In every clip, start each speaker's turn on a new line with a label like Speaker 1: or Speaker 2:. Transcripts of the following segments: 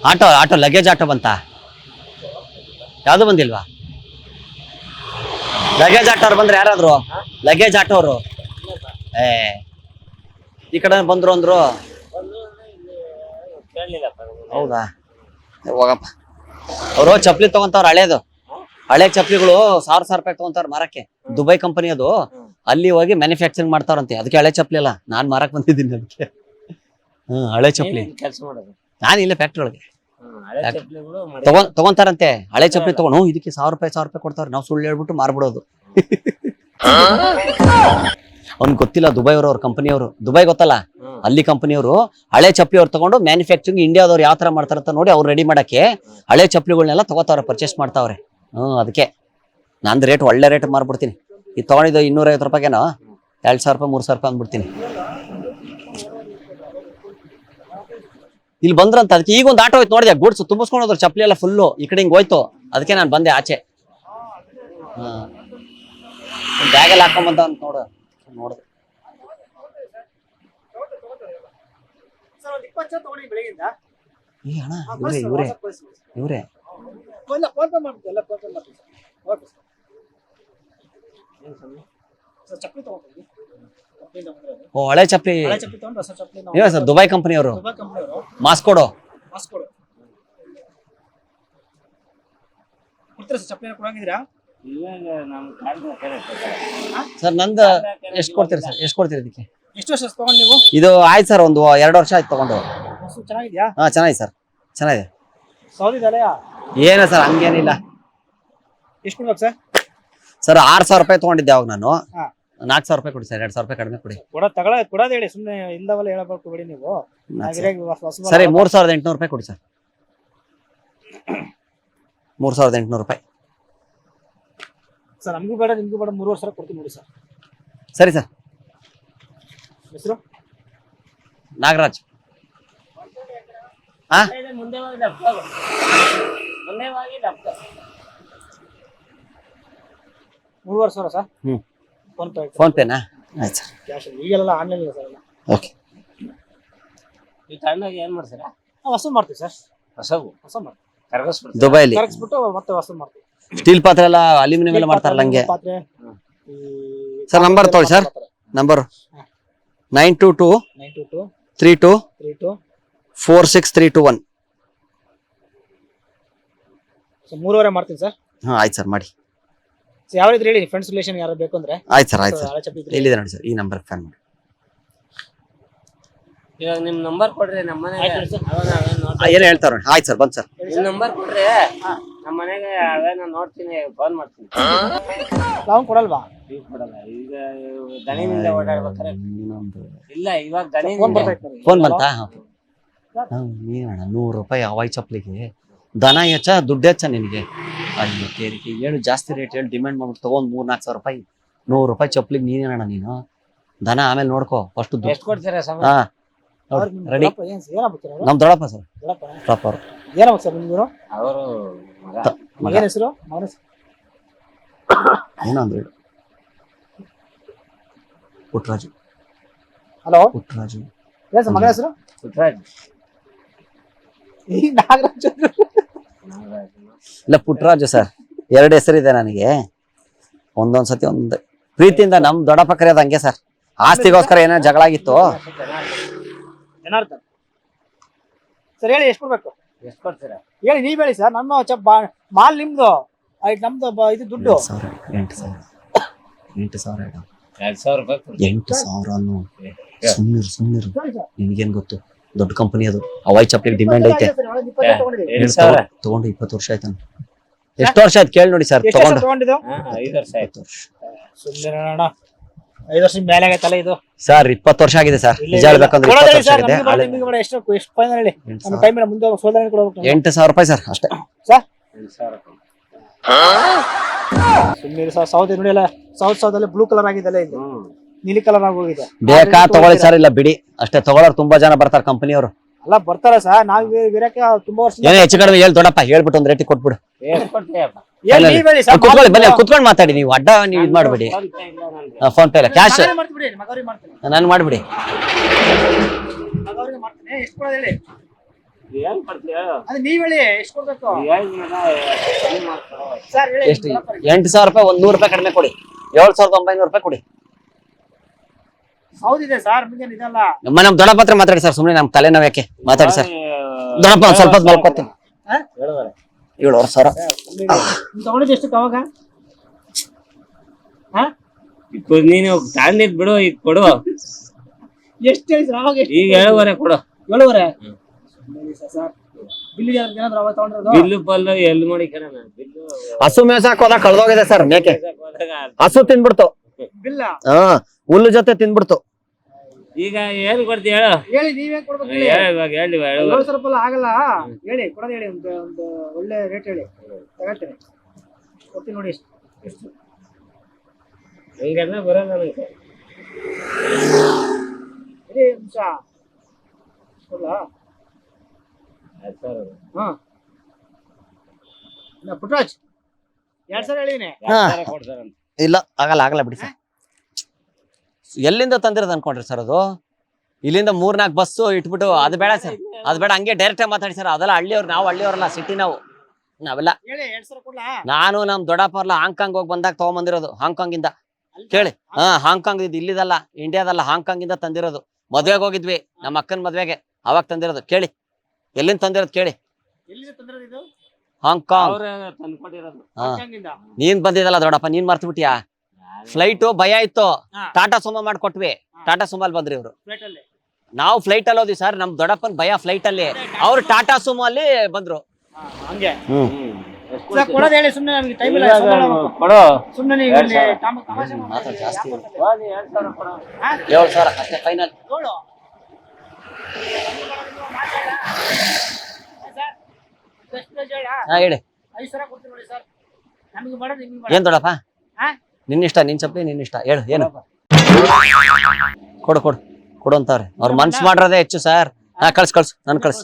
Speaker 1: Auto luggage auto ಬಂತಾ? ಯಾವ್ದು ಬಂದಿಲ್ವಾ? ಲಗೇಜ್ ಆಟೋ ಅವ್ರು ಬಂದ್ರೆ ಯಾರಾದ್ರು? ಲಗೇಜ್ ಆಟೋ ಅವರು ಈ ಕಡೆ ಬಂದ್ರು ಅಂದ್ರು. ಹೌದಾ? ಹೋಗಪ್ಪ. ಅವರು ಚಪ್ಲಿ ತಗೊಂತವ್ರ ಹಳೆ ಚಪ್ಲಿಗಳು 1000 ರೂಪಾಯಿ ತಗೊಂತಾರ ಮಾರಕ್ಕೆ. ದುಬೈ ಕಂಪನಿ ಅದು. ಅಲ್ಲಿ ಹೋಗಿ ಮ್ಯಾನುಫ್ಯಾಕ್ಚರಿಂಗ್ ಮಾಡ್ತಾರಂತೆ. ಅದಕ್ಕೆ ಹಳೆ ಚಪ್ಲಿ ಅಲ್ಲ, ನಾನ್ ಮಾರಕ್ ಬಂದಿದ್ದೀನಿ ಅದಕ್ಕೆ. ಹಳೆ ಚಪ್ಲಿ ನಾನು ಇಲ್ಲ ಫ್ಯಾಕ್ಟ್ರಿ ಒಳಗೆ ತಗೊಂತಾರಂತೆ. ಹಳೆ ಚಪ್ಲಿ ತಗೊಂಡು ಇದಕ್ಕೆ 1000 ರೂಪಾಯಿ ಕೊಡ್ತಾವ್ರೆ. ನಾವು ಸುಳ್ಳು ಹೇಳ್ಬಿಟ್ಟು ಮಾರ್ಬಿಡೋದು. ಅವ್ನ್ ಗೊತ್ತಿಲ್ಲ ದುಬೈ ಅವ್ರ ಕಂಪನಿಯವರು. ದುಬೈ ಗೊತ್ತಲ್ಲ, ಅಲ್ಲಿ ಕಂಪನಿಯವರು ಹಳೆ ಚಪ್ಲಿ ಅವ್ರು ತಗೊಂಡು ಮ್ಯಾನುಫ್ಯಾಕ್ಚರಿಂಗ್ ಇಂಡಿಯಾದವ್ರು ಯಾವ ತರ ಮಾಡ್ತಾರಂತ ನೋಡಿ ಅವ್ರು ರೆಡಿ ಮಾಡಕ್ಕೆ ಹಳೆ ಚಪ್ಲಿಗಳನ್ನೆಲ್ಲ ತಗೋತಾವ್ರೆ, ಪರ್ಚೇಸ್ ಮಾಡ್ತಾವ್ರೆ. ಅದಕ್ಕೆ ನಂದು ರೇಟ್ ಒಳ್ಳೆ ರೇಟ್ ಮಾರ್ಬಿಡ್ತೀನಿ. ಇದು ತಗೊಂಡಿದ್ದು 250 ರೂಪಾಯಿಗೇನೋ 2000 ರೂಪಾಯಿ 3000 ರೂಪಾಯಿ ಅಂದ್ಬಿಡ್ತೀನಿ. ಇಲ್ಲಿ ಬಂದ್ರಂತ. ಅದಕ್ಕೆ ಈಗ ಒಂದು ಆಟೋ ಹೋಯ್ತು ನೋಡಿದೆ, ಗೂಡ್ಸ್ ತುಂಬಿಸ್ಕೊಂಡು ಹೋದ್ರು, ಚಪ್ಲಿ ಎಲ್ಲ ಫುಲ್ಲು ಈ ಕಡೆ ಹಿಂಗ್ ಹೋಯ್ತು. ಅದಕ್ಕೆ ನಾನು ಬಂದೆ ಆಚೆ. ಬ್ಯಾಗ್ ಎಲ್ಲ ಹಾಕೊಂಡ್ ಬಂದ ಅಂತ ನೋಡಿದೆ. ಇವ್ರೆ ಹಳೆ ಚಪ್ಲಿ ಸರ್, ದುಬೈ ಕಂಪನಿಯವರು. ಮಾಸ್ಕೋಡೋ ಸರ್. ನಂದು ಎಷ್ಟು ಕೊಡ್ತೀರಿ ಸರ್? ಎಷ್ಟು ಕೊಡ್ತೀರಿ ಇದಕ್ಕೆ? ಇದು ಆಯ್ತು ಸರ್, ಒಂದು 2 ವರ್ಷ ಆಯ್ತು ತಗೊಂಡು. ಚೆನ್ನಾಗಿದೆ ಸರ್, ಚೆನ್ನಾಗಿದೆ. ಏನ ಸರ್ ಹಂಗೇನಿಲ್ಲ. ಸರ್ 6000 ರೂಪಾಯಿ ತಗೊಂಡಿದ್ದೆ ಅವಾಗ ನಾನು. 4000 ರೂಪಾಯಿ ಕೊಡಿ ಸರ್, 2000 ರೂಪಾಯಿ ಕಡಿಮೆ ಕೊಡಿ. ಸರಿ 3800 ರೂಪಾಯಿ ಕೊಡಿ ಸರ್. 3800 ರೂಪಾಯಿ
Speaker 2: ಸರ್. ನಮಗೂ ಬೇಡ ನಿಮ್ಗೂ ಬೇಡ, 3000 ಕೊಡ್ತೀನಿ ನೋಡಿ ಸರ್.
Speaker 1: ಸರಿ ಸರ್.
Speaker 2: ಹೆಸರು
Speaker 1: ನಾಗರಾಜ್.
Speaker 2: ಮುಂದೆ 3000 ಸರ್.
Speaker 1: ಫೋನ್ ಪೇನಾ? ಆಯ್ತು ಸರ್.
Speaker 2: ಈಗೆಲ್ಲ ಆನ್ಲೈನ್ ಇದೆ ಸರ್.
Speaker 1: ಓಕೆ.
Speaker 2: ಈ ಟೈಮ್ನಾಗ ಏನ್ ಮಾಡ್ತೀರಾ? ವಸೂಲ್ ಮಾಡ್ತೀವಿ ಸರ್. ವಸೂಲ್ ಮಾಡ್ತೀವಿ
Speaker 1: ದುಬೈಲಿ.
Speaker 2: ಕರಗಿಸ್ಬಿಟ್ಟು ಮತ್ತೆ ವಸೂಲ್ ಮಾಡ್ತೀವಿ.
Speaker 1: ಸ್ಟೀಲ್ ಪಾತ್ರೆ ಎಲ್ಲ ಅಲ್ಯೂಮಿನಿಯಂ ಎಲ್ಲ ಮಾಡ್ತಾರಲ್ಲ ಹಂಗೆ ಸರ್. ನಂಬರ್ ತೊಗೊಳ್ಳಿ ಸರ್. ನಂಬರ್ 922 32 46321.
Speaker 2: 3.5 ಮಾಡ್ತೀನಿ ಸರ್.
Speaker 1: ಆಯ್ತು ಸರ್, ಮಾಡಿ.
Speaker 2: ಯಾವ ರೀತಿ ಹೇಳಿ, ಫ್ರೆಂಡ್ಸ್ ರಿಲೇಷನ್ ಯಾರು ಬೇಕು ಅಂದ್ರೆ?
Speaker 1: ಆಯ್ತು ಸರ್, ಆಯ್ತು ಸರ್. ಎಲ್ಲಿದೆ ನೋಡಿ ಸರ್, ಈ ನಂಬರ್ ಫೋನ್ ಮಾಡಿ.
Speaker 2: ಇವಾಗ ನಿಮ್ ನಂಬರ್ ಕೊಡ್ರಿ, ನಮ್ಮ ಮನೆಗೆ
Speaker 1: ಏನು ಹೇಳ್ತಾರ? ಆಯ್ತು ಸರ್, ಬಂದ್ ಸರ್.
Speaker 2: ನಿಮ್ ನಂಬರ್ ಕೊಡ್ರಿ, ನಮ್ಮ ಮನೆಗೆ ಅವೇ ನಾನು ನೋಡ್ತೀನಿ, ಫೋನ್ ಮಾಡ್ತೀನಿ. ನಾವು ಕೊಡಲ್ವಾ? ಈಗ ಕೊಡಲ್ಲ. ಈಗ ದಣಿನಿಂದ ಓಡಾಡ್ಬೇಕಾರೆ ಇಲ್ಲ. ಇವಾಗ ದಣಿನಿಂದ
Speaker 1: ಫೋನ್ ಬಂತಾ? ನೀನಣ್ಣ 100 ರೂಪಾಯಿ ಹವಾಯಿ ಚಪ್ಲಿಗೆ ದನ ಹೆಚ್ಚ ದುಡ್ಡು ಹೆಚ್ಚ ನಿನಗೆ? ಅಯ್ಯೋ ಕೇರಿಕೆ, ಹೇಳು ಜಾಸ್ತಿ ರೇಟ್ ಹೇಳಿ ಡಿಮ್ಯಾಂಡ್ ಮಾಡ್ಬಿಟ್ಟು ತಗೊಂಡ್ 3-4 ಸಾವಿರ ರೂಪಾಯಿ 100 ರೂಪಾಯಿ ಚಪ್ಲಿಗೆ ನೀನೇನಣ್ಣ ನೀನು? ದನ ಆಮೇಲೆ ನೋಡ್ಕೋ ಫಸ್ಟ್.
Speaker 2: ಎಷ್ಟು ಕೊಡ್ತೀರಾ?
Speaker 1: ಹಾ ರೆಡಿ. ನಮ್ ದೊಡ್ಡಪ್ಪ ಸರ್. ಪ್ರಾಪರ್
Speaker 2: ಏನಪ್ಪ ಸರ್ ನಿಮ್ದು? ಅವರು ಏನ್ ಹೆಸರು?
Speaker 1: ಏನಂದ್ರೆ ಪುಟ್ಟರಾಜು.
Speaker 2: ಹಲೋ
Speaker 1: ಪುಟ್ಟರಾಜು.
Speaker 2: ಏನ್ ಸರ್ ಮಗನ ಹೆಸರು? ಪುಟ್ಟರಾಜು. ಈ ನಾಗರಾಜು
Speaker 1: ಇಲ್ಲ, ಪುಟ್ಟರಾಜು ಸರ್. 2 ಹೆಸರಿದೆ ನನಗೆ. ಒಂದೊಂದ್ಸತಿ ಒಂದ್ ಪ್ರೀತಿಯಿಂದ ನಮ್ ದೊಡ್ಡಪ್ಪ ಕರೆಯೋದು ಹಂಗೆ ಸರ್. ಆಸ್ತಿಗೋಸ್ಕರ ಏನೋ ಜಗಳ ಆಗಿತ್ತು.
Speaker 2: ಜನಾರ್ದನ್ ಸರ್. ಹೇಳಿ, ಎಷ್ಟು ಕೊಡ್ಬೇಕು? ಎಷ್ಟು ಕೊಡ್ತೀರಾ ಹೇಳಿ, ನೀವ್ ಹೇಳಿ ಸರ್. ನಮ್ಮ ಮಾಲ್ ನಿಮ್ದು, ನಮ್ದು ಇದು ದುಡ್ಡು
Speaker 1: 8,000.
Speaker 2: 2,000 ರೂಪಾಯಿ.
Speaker 1: 8,000 ಸುಮ್ಮನಿರು. ನಿನ್ಗೇನ್ ಗೊತ್ತು? ದೊಡ್ಡ ಕಂಪನಿ ಅದು. ಹವಾಯಿ ಚಪ್ಲಿಗೆ ಡಿಮ್ಯಾಂಡ್ ಐತೆ. ತಗೊಂಡು 20 ವರ್ಷ ಆಯ್ತಾನ. ಎಷ್ಟು ವರ್ಷ ಆಯ್ತು ಕೇಳಿ ನೋಡಿ ಸರ್. ತಗೊಂಡು
Speaker 2: 5 ವರ್ಷ ಆಯ್ತು. 5 ವರ್ಷ ಮೇಲೆ ಆಗೈತಲ್ಲ ಇದು
Speaker 1: ಸರ್. 20 ವರ್ಷ ಆಗಿದೆ ಸರ್. ನಿಜ ಹೇಳ್ಬೇಕಂದ್ರೆ 20 ವರ್ಷ ಆಗಿದೆ. 8,000 ರೂಪಾಯಿ ಸರ್ ಅಷ್ಟೇ
Speaker 2: ಸರ್. ಸುಮ್ಮನೆ ಸರ್. ಸೌದೆ ನೋಡಿ ಅಲ್ಲ, ಸೌದಲ್ಲಿ ಬ್ಲೂ ಕಲರ್ ಆಗಿದೆಲ್ಲ, ಇದು ನೀಲಿ ಕಲರ್ ಆಗಿ ಹೋಗಿದೆ.
Speaker 1: ಬೇಕಾ ತಗೊಳ್ಳಿ ಸರ್, ಇಲ್ಲ ಬಿಡಿ ಅಷ್ಟೇ. ತಗೊಳ್ಳೋರು ತುಂಬಾ ಜನ ಬರ್ತಾರೆ ಕಂಪನಿಯವರು.
Speaker 2: ಅಲ್ಲ ಬರ್ತಾರ ಸರ್. ನಾವ್ ಇರಕ್ಕೆ ತುಂಬಾ ವರ್ಷ.
Speaker 1: ಏನೋ ಹೆಚ್ಚು ಕಡಿಮೆ ಹೇಳಿ ದೊಡ್ಡಪ್ಪ, ಹೇಳ್ಬಿಟ್ಟು ಒಂದ್ ರೇಟಿಗೆ ಕೊಟ್ಬಿಡು. ಕುತ್ಕೊಳ್ಳಿ, ಬನ್ನಿ ಕುತ್ಕೊಂಡು ಮಾತಾಡಿ. ನೀವು ಅಡ್ಡ ನೀವು ಇದ್ ಮಾಡ್ಬೇಡಿ. ಫೋನ್ ಪೇ ಇಲ್ಲ, ಕ್ಯಾಶ್ ನಾನು ಮಾಡ್ಬಿಡಿ.
Speaker 2: ಏನ್ ಕೊಡ್ತೀಯ ಹೇಳು?
Speaker 3: ಅದು ನೀವ್ ಹೇಳಿ ಎಷ್ಟು ಕೊಡ್ಬೇಕು
Speaker 2: ಹೇಳಿದ್ಮೇಲೆ ಕಮ್ಮಿ ಮಾಡ್ಕೊಡು.
Speaker 3: ಸರ್ ಹೇಳಿ
Speaker 1: ಎಷ್ಟು 8,000 ರೂಪಾಯಿ, 100 ರೂಪಾಯಿ ಕಡಿಮೆ ಕೊಡಿ. 7,900 ರೂಪಾಯಿ ಕೊಡಿ.
Speaker 3: ಹೌದಿದೆ ಸರ್ ಮುಂಜಾನೆ ಇದಲ್ಲ
Speaker 1: ನಮ್ ದೊಡ್ಡಪ್ಪ ಹತ್ರ ಮಾತಾಡಿ ಸರ್, ಸುಮ್ನೆ ನಮ್ ತಲೆನೋವು ಯಾಕೆ? ಮಾತಾಡಿ ಸರ್. ದೊಡ್ಡಪ್ಪ ಒಂದ್ ಸ್ವಲ್ಪ ಹೊತ್ತು ಮಲ್ಕೋತೀನಿ.
Speaker 2: ಹೇಳುವರೆ.
Speaker 1: 7,000.
Speaker 3: ನೀವ್ ತಗೊಂಡಿದ್ದು ಎಷ್ಟು ಅವಾಗ
Speaker 2: ನೀನು ತಗೊಂಡಿದ್ ಬಿಡು, ಈಗ ಕೊಡು.
Speaker 3: ಎಷ್ಟು ಹೇಳಿ ಸರ್ ಅವಾಗ ಎಷ್ಟು
Speaker 2: ಈಗ 7,500 ಕೊಡು.
Speaker 3: 7,500 ಸರ್ ಬಿಲ್ ಏನಾದ್ರು ಅವಾಗ ತಗೊಂಡಿರೋದು
Speaker 2: ಬಿಲ್ಲು ಪಲ್ಲು ಎಲ್ಲಿ ಮಾಡಿ ಬಿಲ್ಲು
Speaker 1: ಹಸು ಮೇಸಾಕ್ ಹೋದಾಗ ಕಳ್ದೋಗಿದೆ ಸರ್ ಮೇಕೆ.
Speaker 2: ಹೋದಾಗ
Speaker 1: ಹಸು ತಿನ್ಬಿಡ್ತು.
Speaker 3: ಬಿಲ್ಲ
Speaker 1: ಹುಲ್ಲು ಜೊತೆ ತಿನ್ಬಿಡ್ತು.
Speaker 2: ಈಗ ಏನ್ ಕೊಡ್ತೀಯ ಹೇಳು?
Speaker 3: ಹೇಳಿ ನೀವೇ ಕೊಡ್ಬೇಕು ಹೇಳಿ.
Speaker 2: ಇವಾಗ ಹೇಳಿ
Speaker 3: 7,000 ರೂಪಾಯಿ ಆಗಲ್ಲ ಹೇಳಿ ಕೊಡೋದು ಹೇಳಿ ಒಂದು ಒಳ್ಳೆ ರೇಟ್ ಹೇಳಿ ತಗೊಳ್ತೇನೆ ಕೊಡ್ತೀನಿ ನೋಡಿ ಎಷ್ಟು
Speaker 2: ಹಿಂಗೆಲ್ಲ ಬರಲ್ಲ ನನಗೆ.
Speaker 3: ಇರಿ ನಿಮಿಷ ಕೊಡ್ಲಾ ಹಾ ಪುಟ್ರಾಜ್ 2,000 ಹೇಳಿದೀನಿ
Speaker 2: ಕೊಡ್ತಾರಂತ.
Speaker 1: ಇಲ್ಲ ಆಗಲ್ಲ ಬಿಡಿ ಸರ್. ಎಲ್ಲಿಂದ ತಂದಿರೋದು ಅನ್ಕೊಂಡ್ರಿ ಸರ್ ಅದು? ಇಲ್ಲಿಂದ 3-4 ಬಸ್ಸು ಇಟ್ಬಿಟ್ಟು ಅದು ಬೇಡ ಸರ್, ಅದು ಬೇಡ. ಹಂಗೆ ಡೈರೆಕ್ಟ್ ಮಾತಾಡಿ ಸರ್. ಅದೆಲ್ಲ ಹಳ್ಳಿಯವ್ರು, ನಾವು ಹಳ್ಳಿಯವ್ರಲ್ಲ, ಸಿಟಿ ನಾವೆಲ್ಲ.
Speaker 3: ಹೇಳಿ 2,000 ಕೊಡ್ಲಾ
Speaker 1: ನಾನು ನಮ್ ದೊಡ್ಡಪ್ಪ ಹಾಂಗ್ಕಾಂಗ್ ಹೋಗಿ ಬಂದಾಗ ತಗೊಂಬಂದಿರೋದು, ಹಾಂಗ್ಕಾಂಗ್ ಇಂದ. ಕೇಳಿ, ಹಾಂಗ್ಕಾಂಗ್ ಇದು ಇಲ್ಲಿದಲ್ಲ, ಇಂಡಿಯಾದಲ್ಲ, ಹಾಂಗ್ಕಾಂಗ್ ಇಂದ ತಂದಿರೋದು. ಮದ್ವೆಗೆ ಹೋಗಿದ್ವಿ, ನಮ್ಮ ಅಕ್ಕನ ಮದ್ವೆಗೆ, ಅವಾಗ ತಂದಿರೋದು. ಕೇಳಿ ಎಲ್ಲಿಂದ ತಂದಿರೋದು ಕೇಳಿ.
Speaker 3: ಎಲ್ಲಿಂದ ತಂದಿರೋದು ಇದು
Speaker 1: ಹಾಂಗ್ಕಾಂಗ್.
Speaker 2: ಅವ್ರೇ ತಂದ್ಕೊಟ್ಟಿರೋದು.
Speaker 3: ಹಾಂಗ್ಕಾಂಗಿಂದ
Speaker 1: ನೀನ್ ಬಂದಿದ್ದಲ್ಲ ದೊಡ್ಡಪ್ಪ, ನೀನ್ ಮರ್ತು ಬಿಟ್ಟಿಯಾ? ಫ್ಲೈಟ್ ಭಯ ಇತ್ತು, ಟಾಟಾ ಸುಮೋ ಮಾಡ್ಕೊಟ್ವಿ. ಟಾಟಾ ಸುಮಲ್ ಬಂದ್ರಿ ಇವ್ರು.
Speaker 3: ಫ್ಲೈಟ್ ಅಲ್ಲಿ
Speaker 1: ನಾವು ಫ್ಲೈಟ್ ಅಲ್ಲಿ ಹೋದ್ವಿ ಸರ್. ನಮ್ ದೊಡ್ಡಪ್ಪನ್ ಭಯ ಫ್ಲೈಟ್ ಅಲ್ಲಿ, ಅವ್ರು ಟಾಟಾ ಸುಮೋ ಅಲ್ಲಿ ಬಂದ್ರು.
Speaker 3: ಹಂಗೆ
Speaker 2: ಎಷ್ಟು
Speaker 3: ಸರ್ ಕೊಡೋದು ಹೇಳಿ ಸುಮ್ಮನೆ ನನಗೆ ಟೈಮ್ ಇಲ್ಲ
Speaker 2: ಕೊಡು.
Speaker 3: ಸುಮ್ಮನೆ ನೀವು ಇಲ್ಲಿ ತಮಾಷೆ
Speaker 1: ಮಾತಾಡ್ ಜಾಸ್ತಿ.
Speaker 2: ಹೋಗಿ 2,000 ಕೊಡು.
Speaker 1: 7,000 ಅಷ್ಟೇ ಫೈನಲ್.
Speaker 3: ನೋಡು
Speaker 1: ಹೇಳಿ
Speaker 3: 5,000 ಕೊಡ್ತೀನಿ ನೋಡಿ ಸರ್. ನಮಗೆ ಮಾಡೋದು ನಿಮ್ಗೆ
Speaker 1: ಏನ್ ದೊಡ್ಡಪ್ಪ?
Speaker 3: ಹಾ?
Speaker 1: ನಿನ್ನಿಷ್ಟ, ನಿನ್ ಚಪ್ಪಲಿ ನಿನ್ನಿಷ್ಟ. ಹೇಳು ಏನು ಕೊಡು ಕೊಡು ಕೊಡು ಅಂತವ್ರೆ. ಅವ್ರ ಮನ್ಸ್ ಮಾಡ್ರದೇ ಹೆಚ್ಚು ಸರ್. ಕಳ್ಸು ನನ್ ಕಳ್ಸು.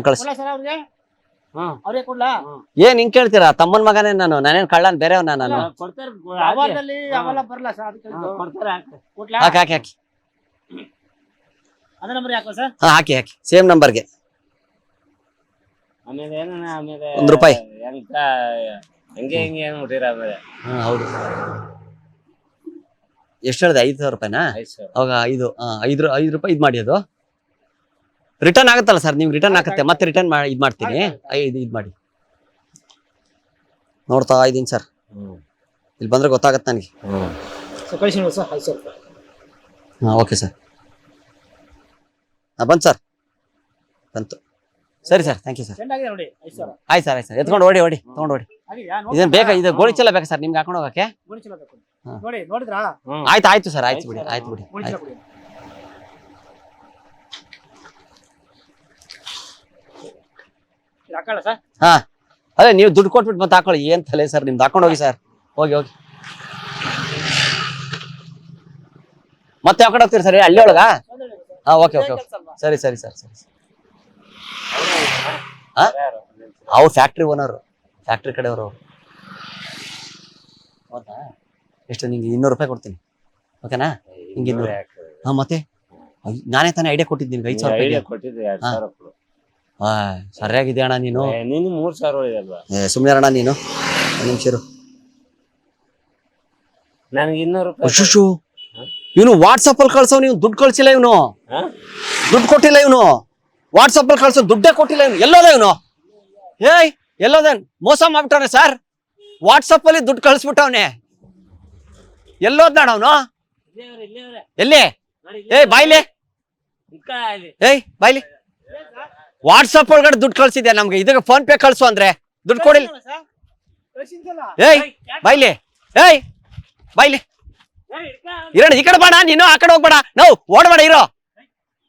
Speaker 3: ಕೊಡ್ಲಾ ಸರ್ ಅವ್ರಿಗೆ
Speaker 2: ಹ್ಮ್.
Speaker 3: ಅವ್ರಿಗೆ ಕೊಡ್ಲಾ
Speaker 1: ಏನ್ ಹಿಂಗ್ ಕೇಳ್ತೀರಾ? ತಮ್ಮನ್ ಮಗನೇ ನಾನು, ನಾನೇನ್ ಕಳ್ಳನ್ ಬೇರೆಯವ್ನ ನಾನು.
Speaker 2: ಕೊಡ್ತಾರೆ.
Speaker 3: ಅವಾರ್ಡಲ್ಲಿ ಅವೆಲ್ಲ ಬರಲ್ಲ ಸರ್, ಅದಕ್ಕೆ
Speaker 2: ಕೊಡ್ತಾರೆ ಹಾಕು.
Speaker 3: ಕೊಡ್ಲಾ
Speaker 1: ಹಾಕಿ
Speaker 3: ಅದೇ ನಂಬರ್ ಯಾಕೋ ಸರ್
Speaker 1: ಹಾಕಿ ಸೇಮ್ ನಂಬರ್ಗೆ.
Speaker 2: ಆಮೇಲೆ ಏನ ಆಮೇಲೆ
Speaker 1: ₹1
Speaker 2: ಎಂತ ಹಂಗೆ ಹಿಂಗೆ ಏನ್ಬಿಟ್ಟಿರ ಆಮೇಲೆ.
Speaker 1: ಹೌದು. ಎಷ್ಟು ಹೇಳಿದೆ? 5,000 ರೂಪಾಯಿನಾ?
Speaker 2: 5,000.
Speaker 1: ಅವಾಗ 5 ರೂಪಾಯಿ ಇದ್ ಮಾಡಿ. ಅದು ರಿಟರ್ನ್ ಆಗುತ್ತಲ್ಲ ಸರ್, ನೀವು ರಿಟರ್ನ್ ಆಗುತ್ತೆ, ಮತ್ತೆ ರಿಟರ್ನ್ ಇದ್ ಮಾಡ್ತೀನಿ. ಇದ್ ಮಾಡಿ ನೋಡ್ತಾ ಇದೀನಿ ಸರ್. ಇಲ್ಲಿ ಬಂದ್ರೆ ಗೊತ್ತಾಗತ್ತೆ ನನಗೆ.
Speaker 3: ಕಳಿಸಿ ನೋಡಿ ಸರ್ 5,000 ರೂಪಾಯಿ.
Speaker 1: Okay sir. ಬಂತು ಸರ್, ಬಂತು. ಸರಿ sir, thank you sir.
Speaker 3: Send ಆಗಿದೆ ನೋಡಿ 5,000
Speaker 1: ಆಯ್ತು ಸರ್. ಎತ್ಕೊಂಡು ಓಡಿ ತಗೊಂಡು ಓಡಿ.
Speaker 3: ಆಗಿದೆಯಾ
Speaker 1: ಇದೇನು ಬೇಕಾ? ಇದು ಗೋಳಿ ಚೀಲ ಬೇಕಾ ಸರ್ ನಿಮ್ಗೆ ಹಾಕೊಂಡು ಹೋಗಕ್ಕೆ?
Speaker 3: ಗೋಣಿ ಚೀಲ ಬೇಕು ನೋಡಿ. ನೋಡಿದ್ರಾ
Speaker 1: ಆಯ್ತು ಸರ್, ಆಯ್ತು ಬಿಡಿ.
Speaker 3: ಗೋಣಿ ಚೀಲ ಕೊಡಿ. ಇದು ಹಾಕಲ್ಲ ಸರ್
Speaker 1: ಹಾ ಅದೇ ನೀವು ದುಡ್ಡು ಕೊಟ್ಬಿಟ್ಟು ಮತ್ತೆ ಹಾಕೊಳ್ಳಿ. ಏನ್ ತಲೆ ಸರ್ ನಿಮ್ದು? ಹಾಕೊಂಡು ಹೋಗಿ ಸರ್. ಹೋಗಿ ಮತ್ತೆ ಯಾವ ಕಡೆ ಹೋಗ್ತೀರಿ ಸರ್? ಹಳ್ಳಿ ಒಳಗ? ಓಕೆ ಸರಿ ಸರ್. ಅವ್ರು ಫ್ಯಾಕ್ಟ್ರಿ ಓನರ್, ಫ್ಯಾಕ್ಟ್ರಿ ಕಡೆಯವರು. ಹೌದಾ? ಎಷ್ಟು? ನಿಂಗೆ 200 ರೂಪಾಯಿ ಕೊಡ್ತೀನಿ, ಓಕೆನಾ? ನಿಂಗೆ 200. ಮತ್ತೆ ನಾನೇ ತಾನೇ ಐಡಿಯಾ ಕೊಟ್ಟಿದ್ದು ನಿನ್ಗೆ 5,000 ರೂಪಾಯಿ
Speaker 2: ಕೊಟ್ಟಿದ್ದೆ. 2,000 ಕೊಡು.
Speaker 1: ಸರಿಯಾಗಿದೆ ಅಣ್ಣ ನೀನು.
Speaker 2: ನೀನು 3,000 ಹೊಡಿದಲ್ವಾ?
Speaker 1: ಸುಮ್ಮನೆ ಅಣ್ಣ ನೀನು. ನಿಮಿಷ
Speaker 2: ನನಗೆ 200 ರೂಪಾಯಿ.
Speaker 1: ಇವನು ವಾಟ್ಸಪ್ ಅಲ್ಲಿ ಕಳ್ಸೋ. ನೀವು ದುಡ್ಡು ಕಳ್ಸಿಲ್ಲ, ಇವನು ದುಡ್ಡು ಕೊಟ್ಟಿಲ್ಲ. ಇವನು ವಾಟ್ಸಪ್ ಅಲ್ಲಿ ಕಳ್ಸೋ, ದುಡ್ಡೇ ಕೊಟ್ಟಿಲ್ಲ. ಇವನು ಎಲ್ಲೋದ? ಇವನು ಎಲ್ಲೋದ? ಮೋಸ ಮಾಡ್ಬಿಟ್ಟವನೆ ಸರ್. ವಾಟ್ಸಪ್ ಅಲ್ಲಿ ದುಡ್ಡು ಕಳ್ಸ್ಬಿಟ್ಟವನೆ. ಎಲ್ಲೋದ್ ನಾಡ ಅವನು? ಎಲ್ಲಿ? ಬಾಯ್ಲಿ ಬಾಯ್ಲಿ. ವಾಟ್ಸಪ್ ಒಳಗಡೆ ದುಡ್ಡು ಕಳ್ಸಿದ್ಯಾ ನಮ್ಗೆ? ಇದಕ್ಕೆ ಫೋನ್ ಪೇ ಕಳ್ಸು ಅಂದ್ರೆ ದುಡ್ಡು ಕೊಡಿಲ್ಲ. ಬಾಯ್ಲಿ ಬಾಯ್ಲಿ. ಇರೋಣ ಈ ಕಡೆ ಬೇಡ, ನೀನು ಆ ಕಡೆ ಹೋಗ್ಬೇಡ. ನಾವು ಓಡಬೇಡ, ಇರೋ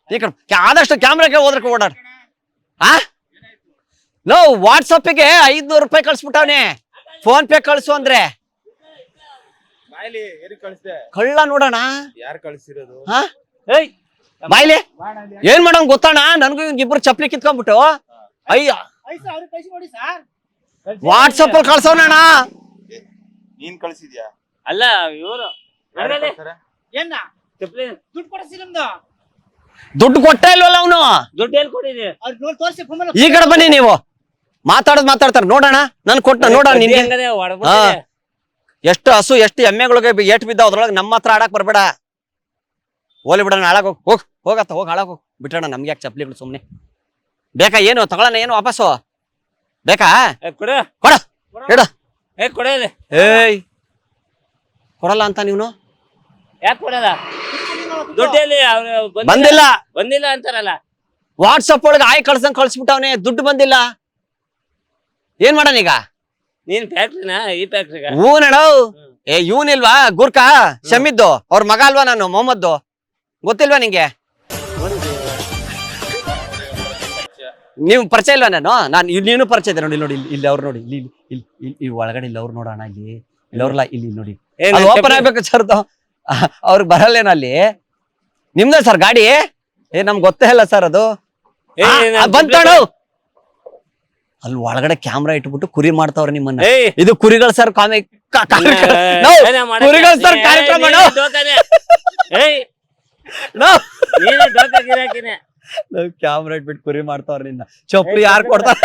Speaker 1: ಈ ಕಡೆ. ಆದಷ್ಟು ಕ್ಯಾಮ್ರಾಗೆ ಹೋದ್ರಕ್ಕೆ ಓಡಾಡ. ನಾವು ವಾಟ್ಸಪ್ಗೆ 500 ರೂಪಾಯಿ ಕಳ್ಸ್ಬಿಟ್ಟವನೆ. ಫೋನ್ ಪೇ ಕಳ್ಸು ಅಂದ್ರೆ ಕಳ್ಳ. ನೋಡೋಣ
Speaker 4: ಯಾರು ಕಳ್ಸಿರೋದು?
Speaker 1: ಬಾಯ್ಲಿ. ಏನ್ ಮಾಡೋಂಗ್ ಗೊತ್ತಣ್ಣ? ನನ್ಗೂ ಇಬ್ರು ಚಪ್ಲಿ ಕಿತ್ಕೊಂಡ್ಬಿಟ್ಟು ವಾಟ್ಸಪ್ ಅಲ್ಲಿ ಕಳ್ಸೋಣ.
Speaker 4: ನೀನ್ ಕಳ್ಸಿದ್ಯಾ?
Speaker 2: ಅಲ್ಲ ಇವರು
Speaker 3: ಏನ ದುಡ್ಡು ಕೊಡಿಸಿ ನಮ್ದು
Speaker 1: ದುಡ್ಡು ಕೊಟ್ಟ ಇಲ್ವಲ್ಲ ಅವನು.
Speaker 2: ದುಡ್ಡು ಎಲ್ಲಿ ಕೊಟ್ಟಿದ್ದೆ?
Speaker 3: ಅವ್ರು ನೋಡಿ ತೋರಿಸಿ ಫೋನ್
Speaker 1: ಈ ಕಡೆ ಬನ್ನಿ ನೀವು. ಮಾತಾಡ್ತಾರೆ ನೋಡೋಣ. ನನ್ ಕೊಟ್ಟ ನೋಡೋಣ ನಿನ್ಗೆ.
Speaker 2: ಹೆಂಗದೆ ಹೊಡ್ಬಿಟ್ಟಿದೆ.
Speaker 1: ಎಷ್ಟು ಹಸು ಎಷ್ಟು ಎಮ್ಮೆಗಳಿಗೆ ಏಟ್ ಬಿದ್ದ ಅದ್ರೊಳಗೆ ನಮ್ಮ ಹತ್ರ ಆಡಕ್ ಬರ್ಬೇಡ. ಹೋಲಿ ಬಿಡೋಣ, ಹಾಳಾಗ್ ಹೋಗತ್ತ ಹೋಗ್ ಹಾಳಾಗ್ ಹೋಗ್ ಬಿಟ್ಟೋಣ. ನಮ್ಗೆ ಯಾಕೆ ಚಪ್ಲಿಗಳು ಸುಮ್ನೆ ಬೇಕಾ? ಏನು ತಗೊಳ್ಳೋಣ? ಏನು ವಾಪಸ್ಸು ಬೇಕಾ?
Speaker 2: ಕೊಡು
Speaker 1: ಕೊಡ ಹೇಳ.
Speaker 2: ಕೊಡೋದೆ.
Speaker 1: ಏಯ್ ಕೊಡಲ್ಲ ಅಂತ ನೀನು
Speaker 2: ಯಾಕೆ ಕೊಡಲ್ಲ? ದುಡ್ಡಲ್ಲಿ ಅವ್ರು ಬಂದಿಲ್ಲ ಅಂತಾರಲ್ಲ.
Speaker 1: ವಾಟ್ಸಪ್ ಒಳಗೆ ಆಯ್ ಕಳ್ಸಂಗ್ ಕಳ್ಸ್ಬಿಟ್ಟವನೆ, ದುಡ್ಡು ಬಂದಿಲ್ಲ. ಏನ್ ಮಾಡೋಣ ಈಗ?
Speaker 2: ನೀನ್ ಫ್ಯಾಕ್ಟ್ರಿನಾ? ಈ ಫ್ಯಾಕ್ಟ್ರಿಗ?
Speaker 1: ಹೂನಣ. ಏ ಇವನಿಲ್ವಾ ಗುರ್ಕಾ ಶಮಿದ್ದು ಅವ್ರ ಮಗ ಅಲ್ವಾ ನಾನು, ಮೊಹಮ್ಮದ್ದು. ಗೊತ್ತಿಲ್ವಾ ನಿಂಗೆ? ನೀವು ಪರಿಚಯ ಇಲ್ವಾ? ನಾನು ನೀನು ಪರಿಚಯ ಇದೆ ನೋಡಿ. ನೋಡಿ ಇಲ್ಲಿ ಅವ್ರು ನೋಡಿ, ಇಲ್ಲಿ ಒಳಗಡೆ ಇಲ್ಲಿ ಅವ್ರು ನೋಡೋಣ. ಇಲ್ಲಿ ಅವ್ರಲ್ಲ, ಇಲ್ಲಿ ನೋಡಿ ಓಪನ್ ಆಗ್ಬೇಕು ಸರ್. ಅವ್ರಿಗೆ ಬರಲ್ಲೇನ ಅಲ್ಲಿ? ನಿಮ್ದ ಸರ್ ಗಾಡಿ? ನಮ್ಗೆ ಗೊತ್ತೇ ಇಲ್ಲ ಸರ್ ಅದು. ಬಂತೋಣ ಅಲ್ಲಿ ಒಳಗಡೆ ಕ್ಯಾಮ್ರಾ ಇಟ್ಬಿಟ್ಟು ಕುರಿ ಮಾಡ್ತಾವ್ರೆ ನಿಮ್ಮನ್ನ. ಇದು ಕುರಿಗಳು ಸರ್ ಕುರಿಗಳು ಸರ್ ಕಾರ್ಯಕ್ರಮ. ಕ್ಯಾಮ್ರಾ ಇಟ್ಬಿಟ್ಟು ಕುರಿ ಮಾಡ್ತಾವ್ರ ನಿನ್ನ. ಚಪ್ಪಲಿ ಯಾರು ಕೊಡ್ತಾರ?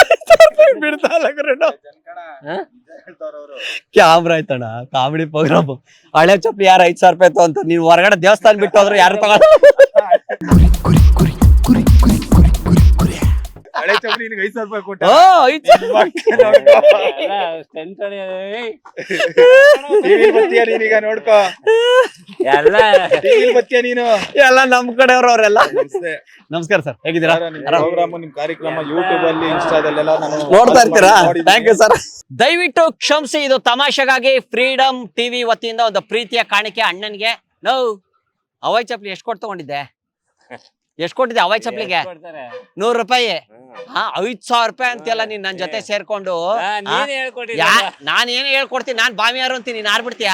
Speaker 1: ಕ್ಯಾಮ್ರಾ ಆಯ್ತಣ್ಣ, ಕಾಮಿಡಿ ಪ್ರೋಗ್ರಾಮ್. ಹಳೆ ಚಪ್ಪಲಿ ಯಾರು 5,000 ರೂಪಾಯಿ ಅಂತ ನೀವ್ ಹೊರಗಡೆ ದೇವಸ್ಥಾನ ಬಿಟ್ಟು ಹೋದ್ರೆ ಯಾರು ತಗೊಳ?
Speaker 4: ಹಳೆ ಚಪ್ಪಲಿ 5,000 ರೂಪಾಯಿ ಕೊಟ್ಟ. ನೀನೀಗ ನೋಡ್ಕೋ, ಬತ್ತೀಯ ನೀನು.
Speaker 1: ಎಲ್ಲ ನಮ್ ಕಡೆಯವ್ರು ಅವರೆಲ್ಲ. ನಮಸ್ಕಾರ ಸರ್, ಹೇಗಿದ್ದೀರಾ?
Speaker 4: ಪ್ರೋಗ್ರಾಮ್ ನಿಮ್ ಕಾರ್ಯಕ್ರಮ ಯೂಟ್ಯೂಬ್ ಅಲ್ಲಿ ಇನ್ಸ್ಟಾದಲ್ಲೆಲ್ಲ ನಾನು
Speaker 1: ನೋಡ್ತಾ ಇರ್ತೀರಾ? Thank you sir. ದಯವಿಟ್ಟು ಕ್ಷಮಿಸಿ, ಇದು ತಮಾಷೆಗಾಗಿ ಫ್ರೀಡಮ್ ಟಿವಿ ವತಿಯಿಂದ ಒಂದು ಪ್ರೀತಿಯ ಕಾಣಿಕೆ ಅಣ್ಣನ್ಗೆ. ಅವಾಯ್ ಚಪ್ಲಿ ಎಷ್ಟು ಕೊಟ್ಟು ತಗೊಂಡಿದ್ದೆ? ಎಷ್ಟು ಕೊಟ್ಟಿದ್ದೆ ಅವಾಯ್ ಚಪ್ಲಿಗೆ? 100 ರೂಪಾಯಿ. 5,000 ರೂಪಾಯಿ ಅಂತೆಲ್ಲ ನೀನ್ ನನ್ ಜೊತೆ ಸೇರ್ಕೊಂಡು. ನಾನ್ ಏನ್ ಹೇಳ್ಕೊಡ್ತೀನಿ? ನಾನ್ ಬಾವಿಯಾರು ಅಂತೀನಿ, ನೀನ್ ಆರ್ಬಿಡ್ತೀಯ?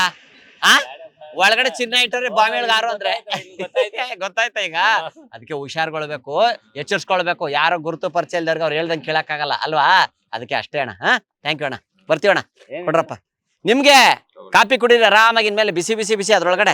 Speaker 1: ಒಳಗಡೆ ಚಿನ್ನ ಇಟ್ಟರೆ ಬಾವಿಯೊಳಗಾರು ಅಂದ್ರೆ ಗೊತ್ತಾಯ್ತಾ ಈಗ? ಅದಕ್ಕೆ ಹುಷಾರ್ಕೊಳ್ಬೇಕು, ಎಚ್ಚರಿಸ್ಕೊಳ್ಬೇಕು. ಯಾರೋ ಗುರುತು ಪರಿಚಯ ಇಲ್ದವ್ರಿಗೆ ಅವ್ರು ಹೇಳ್ದಂಗೆ ಕೇಳಕ್ಕಾಗಲ್ಲ ಅಲ್ವಾ? ಅದಕ್ಕೆ ಅಷ್ಟೇ ಅಣ್ಣ. ಥ್ಯಾಂಕ್ ಯು ಅಣ್ಣ, ಬರ್ತೀವಣ್ಣ. ಕೊಡ್ರಪ್ಪ. ನಿಮ್ಗೆ ಕಾಪಿ ಕುಡೀರಿ ಆರಾಮಾಗಿ. ಇನ್ಮೇಲೆ ಬಿಸಿ ಬಿಸಿ ಬಿಸಿ ಅದ್ರೊಳಗಡೆ